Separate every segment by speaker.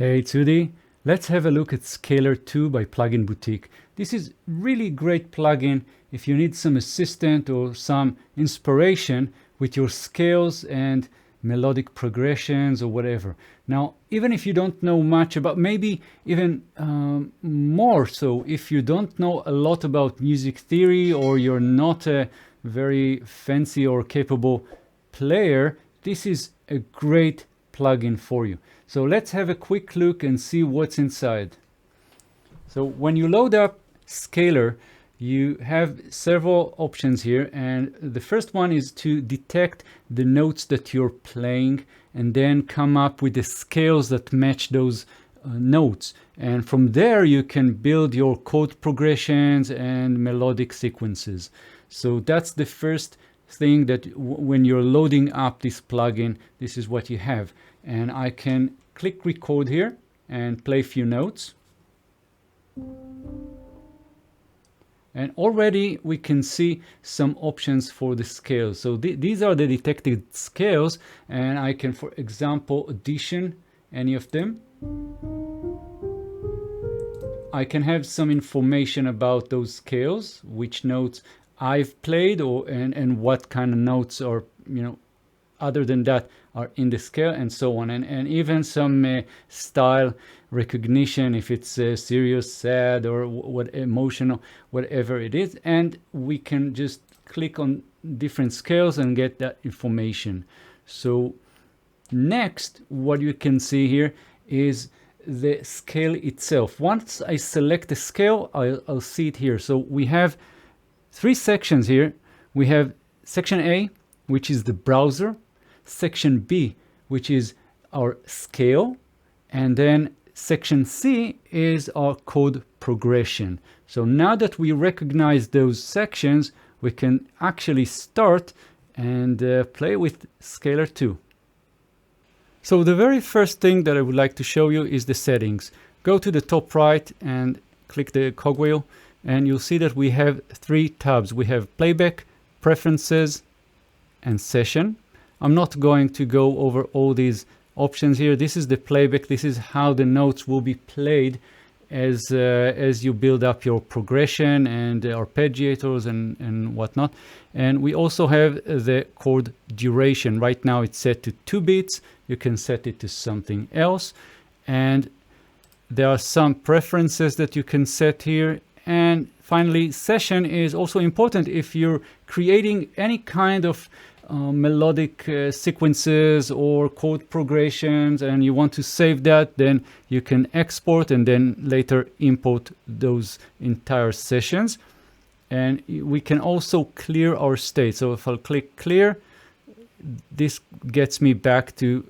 Speaker 1: Hey Tsudi, let's have a look at Scaler2 by Plugin Boutique. This is really great plugin if you need some assistance or some inspiration with your scales and melodic progressions or whatever. Now, even if you don't know much about, maybe even more so, if you don't know a lot about music theory or you're not a very fancy or capable player, this is a great plugin for you. So let's have a quick look and see what's inside. So when you load up Scaler, you have several options here, and the first one is to detect the notes that you're playing and then come up with the scales that match those notes. And from there you can build your chord progressions and melodic sequences. So that's the first thing that when you're loading up this plugin, this is what you have. And I can click record here and play a few notes. And already we can see some options for the scales. So these are the detected scales, and I can, for example, audition any of them. I can have some information about those scales, which notes I've played, and what kind of notes are, other than that, are in the scale, and so on, and even some style recognition, if it's serious, sad, or what emotional, whatever it is. And we can just click on different scales and get that information. So next, what you can see here is the scale itself. Once I select the scale, I'll see it here. So we have three sections here. We have section A, which is the browser, section B, which is our scale, and then section C is our chord progression. So now that we recognize those sections, we can actually start and play with Scaler2. So the very first thing that I would like to show you is the settings. Go to the top right and click the cogwheel, and you'll see that we have three tabs. We have playback, preferences, and session. I'm not going to go over all these options here. This is the playback. This is how the notes will be played as you build up your progression and arpeggiators and whatnot. And we also have the chord duration. Right now it's set to 2 beats. You can set it to something else. And there are some preferences that you can set here. And finally, session is also important if you're creating any kind of melodic sequences or chord progressions and you want to save that, then you can export and then later import those entire sessions. And we can also clear our state. So if I'll click clear, this gets me back to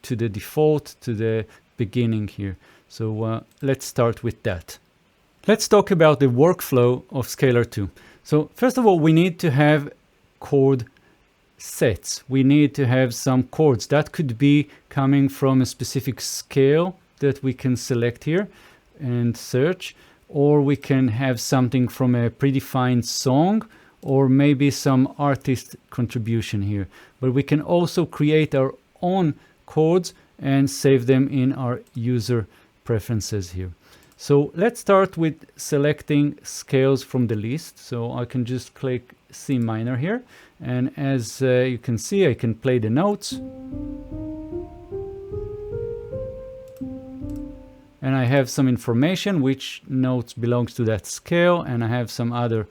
Speaker 1: the default, to the beginning here. So let's start with that. Let's talk about the workflow of Scaler2. So first of all, we need to have chord sets. We need to have some chords that could be coming from a specific scale that we can select here and search, or we can have something from a predefined song, or maybe some artist contribution here. But we can also create our own chords and save them in our user preferences here. So let's start with selecting scales from the list. So I can just click C minor here, and as you can see, I can play the notes, and I have some information which notes belongs to that scale, and I have some other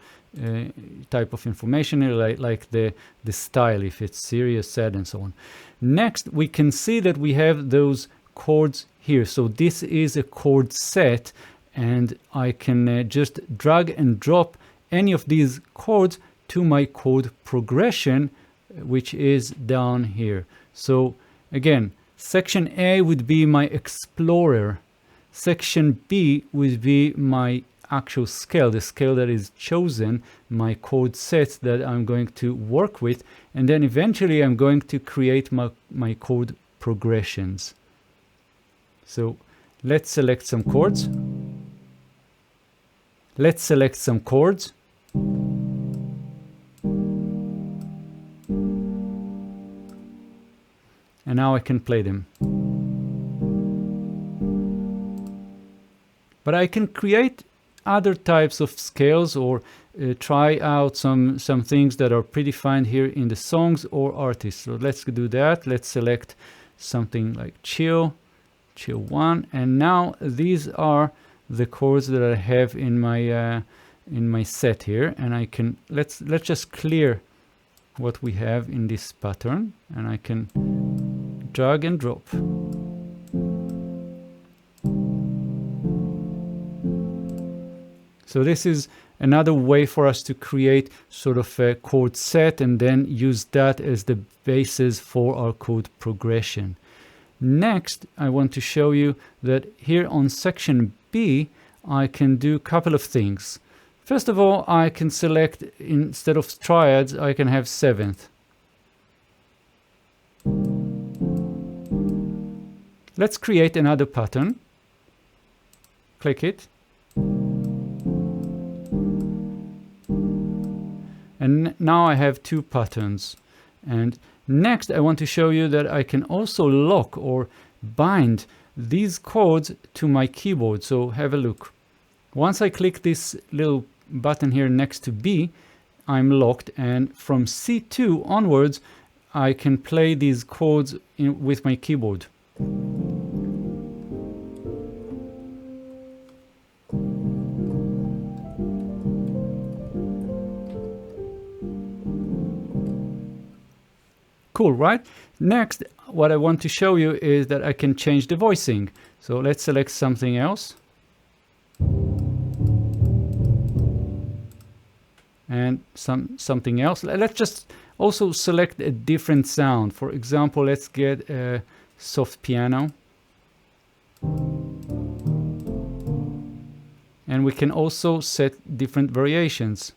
Speaker 1: type of information here, like the style, if it's serious, sad, and so on. Next, we can see that we have those chords here. So this is a chord set, and I can just drag and drop any of these chords to my chord progression, which is down here. So again, section A would be my explorer. Section B would be my actual scale, the scale that is chosen, my chord sets that I'm going to work with, and then eventually I'm going to create my chord progressions. So let's select some chords. Let's select some chords. And now I can play them. But I can create other types of scales or try out some things that are predefined here in the songs or artists. So let's do that. Let's select something like chill 1, and now these are the chords that I have in my set here, and I can let's just clear what we have in this pattern, and I can drag and drop. So this is another way for us to create sort of a chord set and then use that as the basis for our chord progression. Next, I want to show you that here on section B, I can do a couple of things. First of all, I can select, instead of triads, I can have seventh. Let's create another pattern. Click it. And now I have two patterns. And next, I want to show you that I can also lock or bind these chords to my keyboard. So have a look. Once I click this little button here next to B, I'm locked, and from C2 onwards, I can play these chords with my keyboard. Cool, right? Next, what I want to show you is that I can change the voicing. So let's select something else. And something else. Let's just also select a different sound. For example, let's get a soft piano. And we can also set different variations.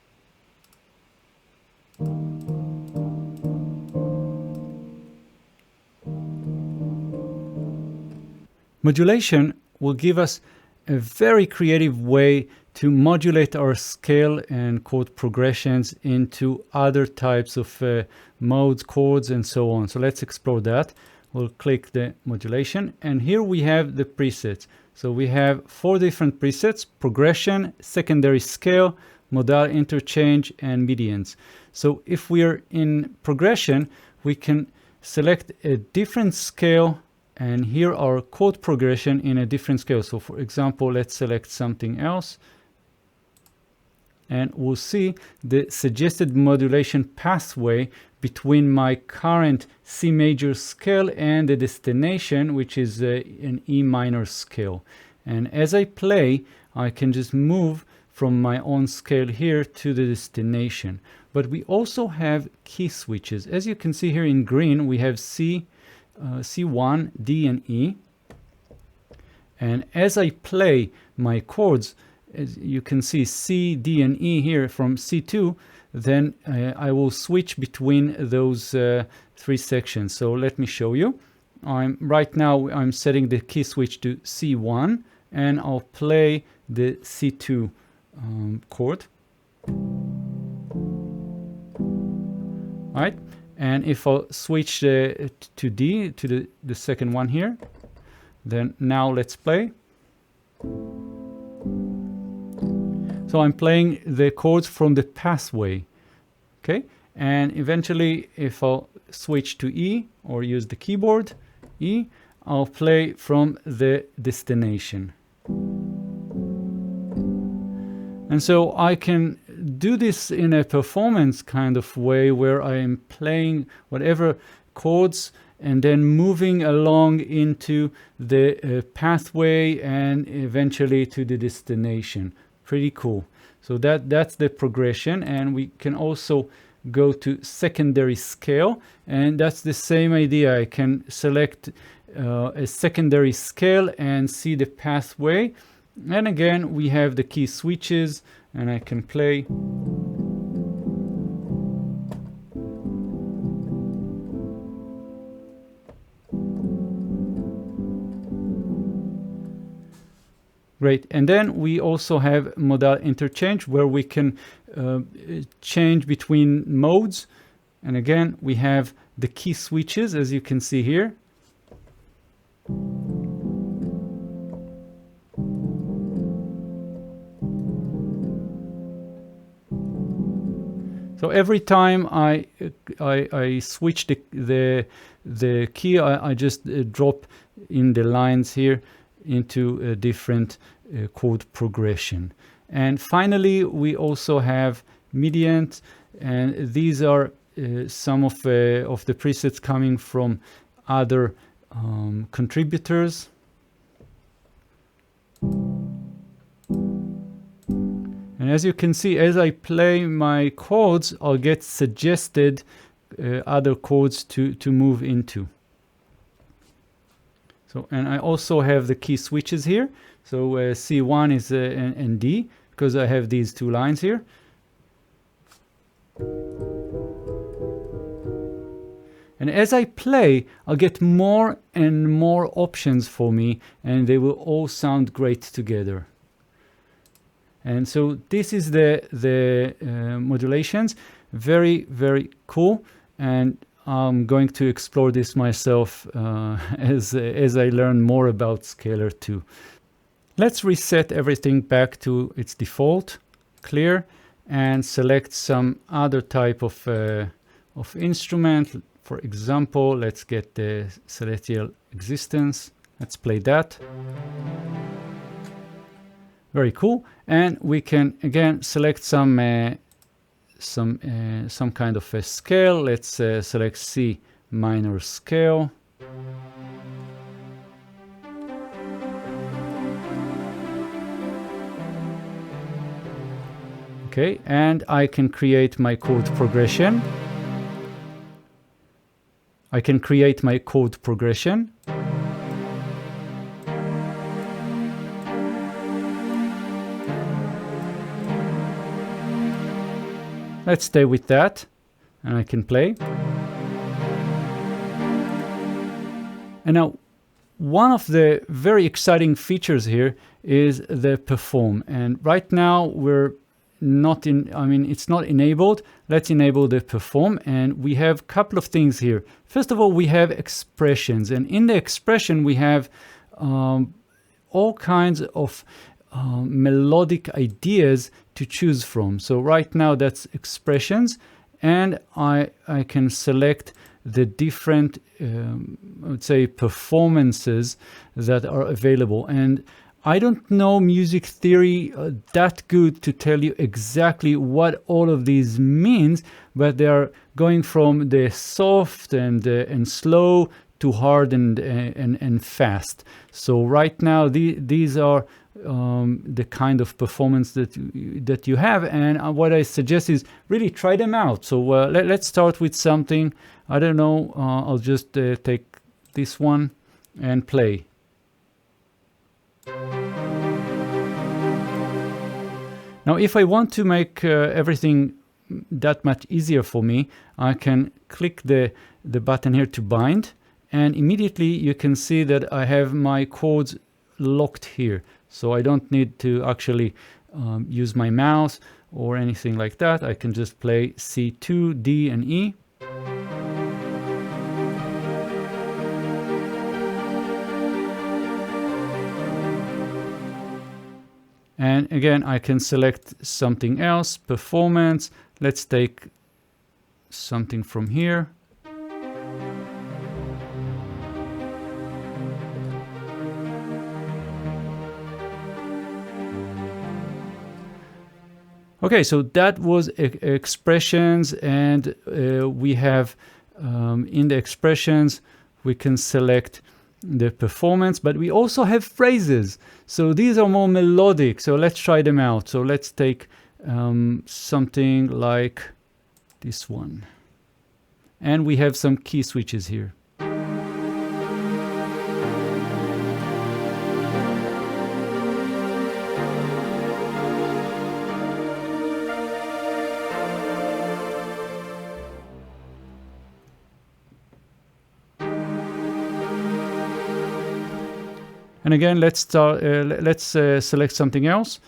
Speaker 1: Modulation will give us a very creative way to modulate our scale and chord progressions into other types of modes, chords, and so on. So let's explore that. We'll click the modulation, and here we have the presets. So we have 4 different presets: progression, secondary scale, modal interchange, and medians. So if we're in progression, we can select a different scale and hear our chord progression in a different scale. So for example, let's select something else, and we'll see the suggested modulation pathway between my current C major scale and the destination, which is an E minor scale. And as I play, I can just move from my own scale here to the destination. But we also have key switches. As you can see here in green, we have C1, D, and E. And as I play my chords, as you can see C, D, and E here from C2, then I will switch between those 3 sections. So let me show you. Right now I'm setting the key switch to C1, and I'll play the C2 chord. Right? And if I switch to D, to the second one here, then now let's play. So I'm playing the chords from the pathway, okay? And eventually, if I'll switch to E or use the keyboard, E, I'll play from the destination. And so I can do this in a performance kind of way where I am playing whatever chords and then moving along into the pathway and eventually to the destination. Pretty cool. So that's the progression, and we can also go to secondary scale, and that's the same idea. I can select a secondary scale and see the pathway, and again we have the key switches, and I can play. Great. And then we also have modal interchange, where we can change between modes. And again, we have the key switches, as you can see here. So every time I switch the key, I just drop in the lines here into a different chord progression. And finally, we also have MIDIant, and these are some of the presets coming from other contributors. And as you can see, as I play my chords, I'll get suggested other chords to move into. So, and I also have the key switches here. So C1 is and D, because I have these two lines here. And as I play, I'll get more and more options for me, and they will all sound great together. And so this is the modulations. Very, very cool. And I'm going to explore this myself as I learn more about Scaler2. Let's reset everything back to its default, clear, and select some other type of instrument. For example, let's get the Celestial Existence. Let's play that. Very cool. And we can again select some kind of a scale. Let's select C minor scale. Okay, and I can create my chord progression. Let's stay with that, and I can play. And now, one of the very exciting features here is the perform. And right now we're not in, it's not enabled. Let's enable the perform, and we have a couple of things here. First of all, we have expressions, and in the expression we have all kinds of melodic ideas to choose from. So right now that's expressions, and I can select the different I would say performances that are available. And I don't know music theory that good to tell you exactly what all of these means, but they are going from the soft and slow to hard and fast. So right now these are the kind of performance that you have, and what I suggest is really try them out. So let's start with something, I don't know, I'll just take this one and play. Now if I want to make everything that much easier for me, I can click the button here to bind, and immediately you can see that I have my chords locked here. So I don't need to actually use my mouse or anything like that. I can just play C2, D, and E. And again, I can select something else, performance. Let's take something from here. Okay, so that was expressions, and we have in the expressions we can select the performance, but we also have phrases. So these are more melodic, so let's try them out. So let's take something like this one, and we have some key switches here. And again, let's start. Let's select something else.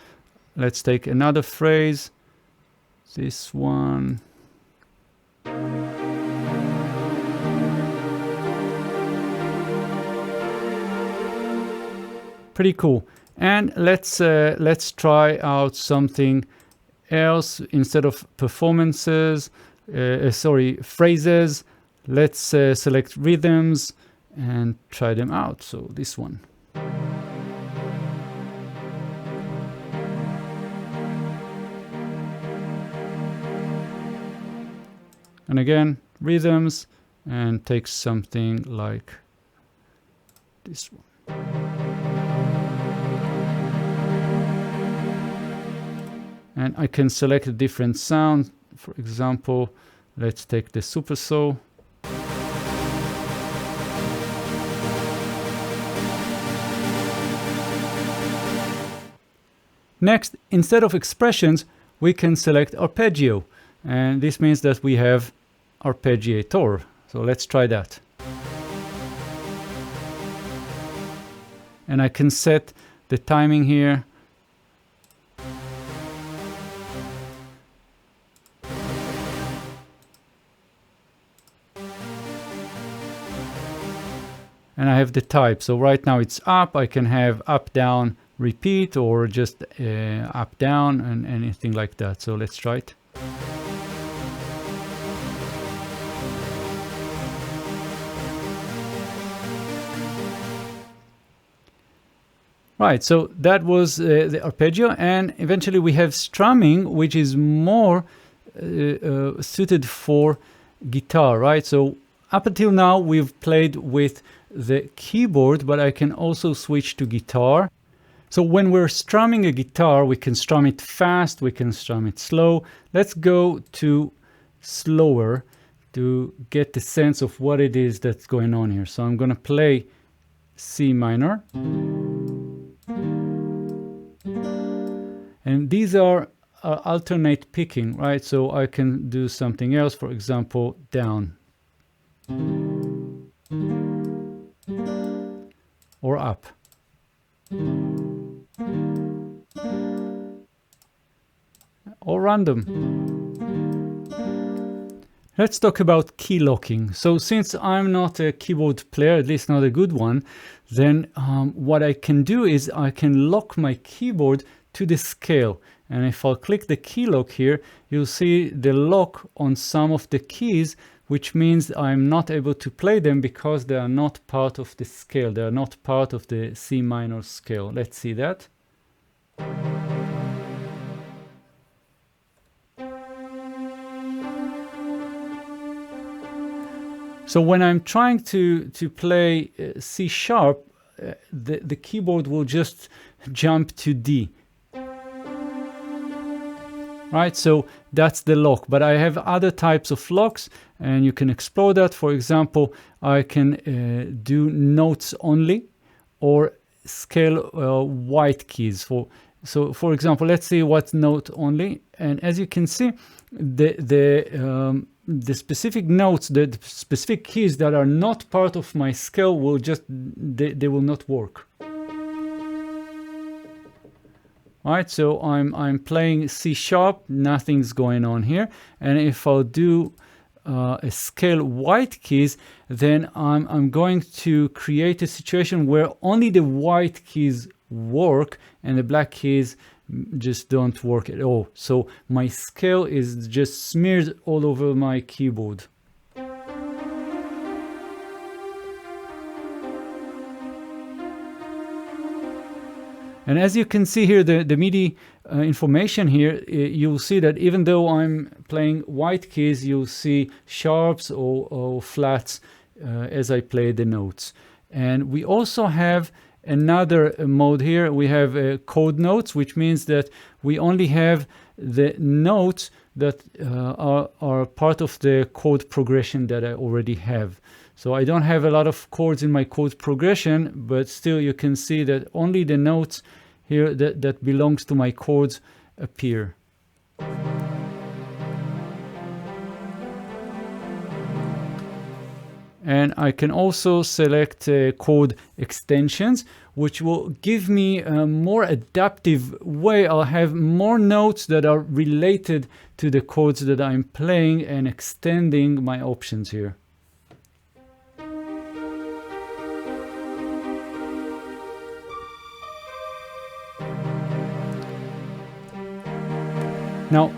Speaker 1: Let's take another phrase. This one. Pretty cool. And let's try out something else. Instead of phrases, let's select rhythms and try them out. So this one. And again, rhythms, and take something like this one. And I can select a different sound. For example, let's take the super saw. Next, instead of expressions, we can select arpeggio. And this means that we have Arpeggiator. So let's try that. And I can set the timing here. And I have the type. So right now it's up. I can have up, down, repeat, or just up, down, and anything like that. So let's try it. Right, so that was the arpeggio, and eventually we have strumming, which is more suited for guitar, right? So up until now we've played with the keyboard, but I can also switch to guitar. So when we're strumming a guitar, we can strum it fast, we can strum it slow. Let's go to slower to get the sense of what it is that's going on here. So I'm going to play C minor. And these are alternate picking, right? So I can do something else, for example, down. Or up. Or random. Let's talk about key locking. So since I'm not a keyboard player, at least not a good one, then what I can do is I can lock my keyboard to the scale. And if I'll click the key lock here, you'll see the lock on some of the keys, which means I'm not able to play them because they are not part of the scale. They are not part of the C minor scale. Let's see that. So when I'm trying to play C sharp, the keyboard will just jump to D. Right, so that's the lock, but I have other types of locks and you can explore that. For example, I can do notes only or scale white keys. So for example, let's see what's note only. And as you can see, the specific notes, the specific keys that are not part of my scale will just, they will not work. Right, so I'm playing C sharp, nothing's going on here. And if I'll do a scale white keys, then I'm going to create a situation where only the white keys work and the black keys just don't work at all. So my scale is just smeared all over my keyboard. And as you can see here, the MIDI information here, you'll see that even though I'm playing white keys, you'll see sharps or flats as I play the notes. And we also have another mode here. We have chord notes, which means that we only have the notes that are part of the chord progression that I already have. So I don't have a lot of chords in my chord progression, but still you can see that only the notes here that belongs to my chords appear. And I can also select chord extensions, which will give me a more adaptive way. I'll have more notes that are related to the chords that I'm playing and extending my options here. Now,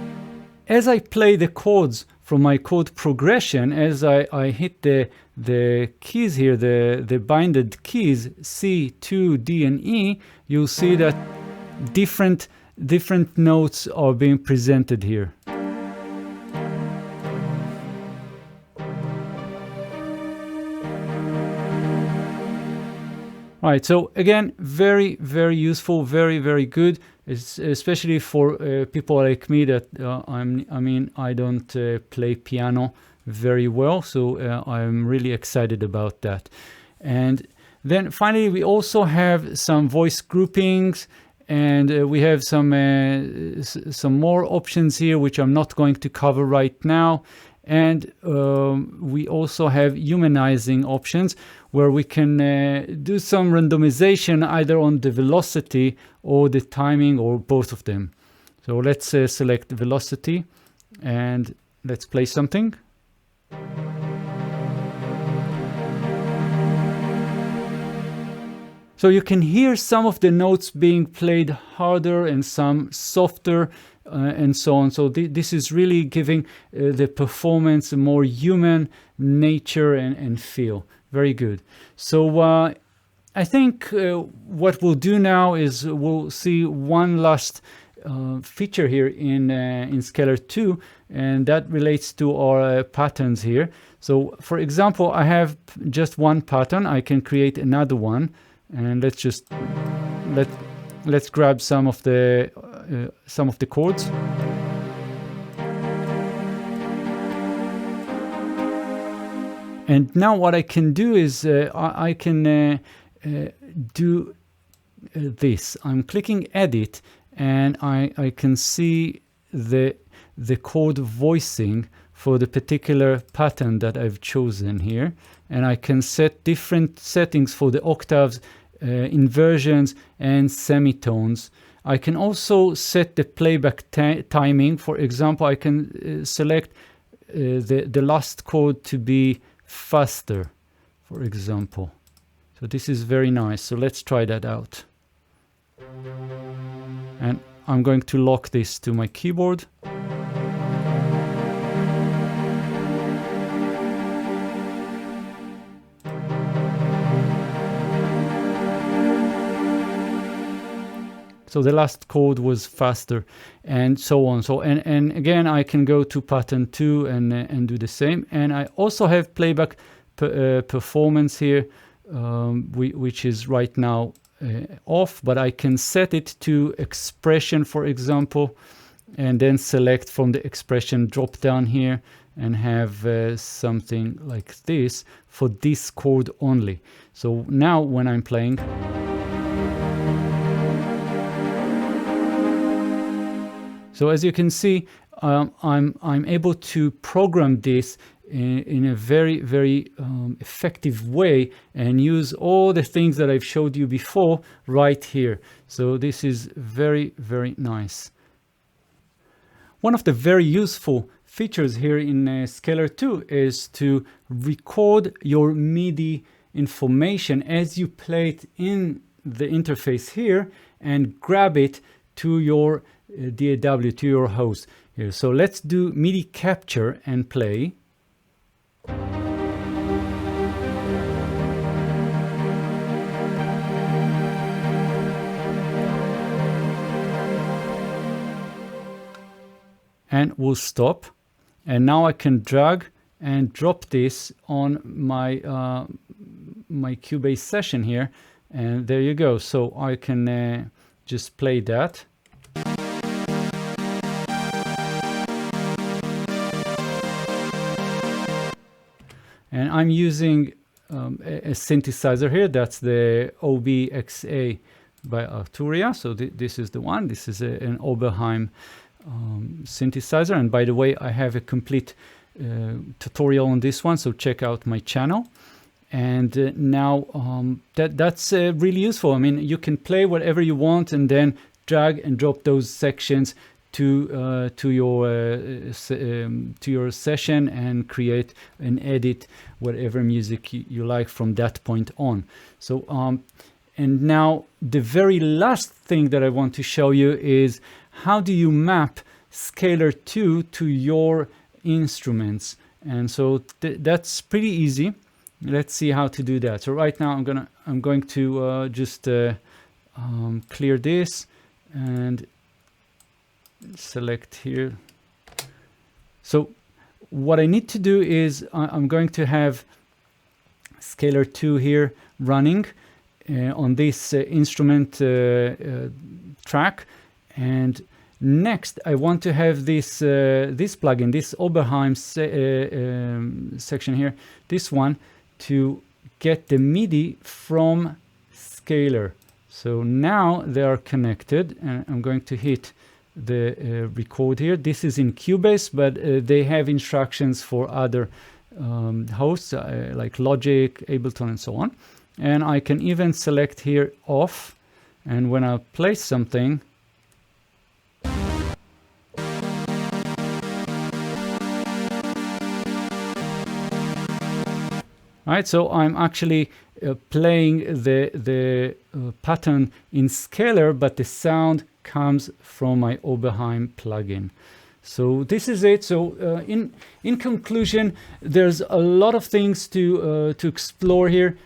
Speaker 1: as I play the chords from my chord progression, as I hit the keys here, the binded keys, C, 2, D, and E, you'll see that different notes are being presented here. All right, so again, very, very useful, very, very good, especially for people like me that I don't play piano very well, so I'm really excited about that. And then finally, we also have some voice groupings, and we have some more options here, which I'm not going to cover right now. And we also have humanizing options, where we can do some randomization either on the velocity or the timing or both of them. So let's select velocity and let's play something. So you can hear some of the notes being played harder and some softer and so on. So this is really giving the performance a more human nature and feel. Very good. So I think what we'll do now is we'll see one last feature here in Scaler2, and that relates to our patterns here. So for example, I have just one pattern. I can create another one, and let's grab some of the chords. And now what I can do is I can do this. I'm clicking edit, and I can see the chord voicing for the particular pattern that I've chosen here. And I can set different settings for the octaves, inversions, and semitones. I can also set the playback timing. For example, I can select the last chord to be faster, for example. So this is very nice. So let's try that out. And I'm going to lock this to my keyboard. So the last chord was faster, and so on. So and again, I can go to pattern 2 and do the same. And I also have playback performance here, which is right now off, but I can set it to expression, for example, and then select from the expression drop down here and have something like this for this chord only. So now when I'm playing, so as you can see, I'm able to program this in a very, very effective way and use all the things that I've showed you before right here. So this is very, very nice. One of the very useful features here in Scaler2 is to record your MIDI information as you play it in the interface here and grab it to your DAW, to your host here. So let's do MIDI capture and play. And we'll stop. And now I can drag and drop this on my my Cubase session here, and there you go. So I can just play that. And I'm using a synthesizer here. That's the OBXA by Arturia. So this is the one. This is an Oberheim synthesizer. And by the way, I have a complete tutorial on this one. So check out my channel. And now that's really useful. I mean, you can play whatever you want and then drag and drop those sections to your session and create and edit whatever music you like from that point on. So and now the very last thing that I want to show you is how do you map Scaler2 to your instruments. And so that's pretty easy. Let's see how to do that. So right now I'm going to just clear this and select here. So what I need to do is I'm going to have Scaler2 here running on this instrument track, and next I want to have this this plugin, this Oberheim section here, this one, to get the MIDI from Scaler. So now they are connected, and I'm going to hit the record here. This is in Cubase, but they have instructions for other hosts like Logic, Ableton, and so on. And I can even select here off, and when I play something, right, so I'm actually playing the pattern in Scaler, but the sound comes from my Oberheim plugin. So this is it. So in conclusion, there's a lot of things to explore here.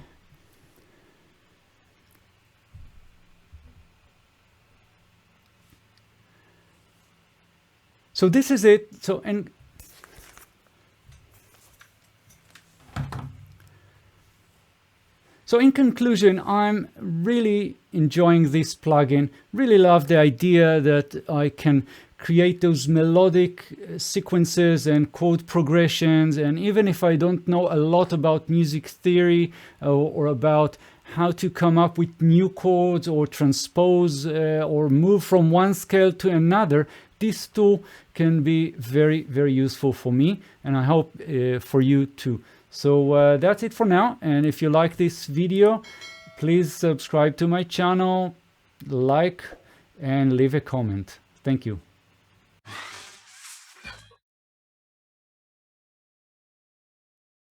Speaker 1: So this is it. So in conclusion, I'm really enjoying this plugin. Really love the idea that I can create those melodic sequences and chord progressions. And even if I don't know a lot about music theory or about how to come up with new chords or transpose or move from one scale to another, this tool can be very, very useful for me, and I hope for you too. So that's it for now, and if you like this video, please subscribe to my channel, like, and leave a comment. Thank you.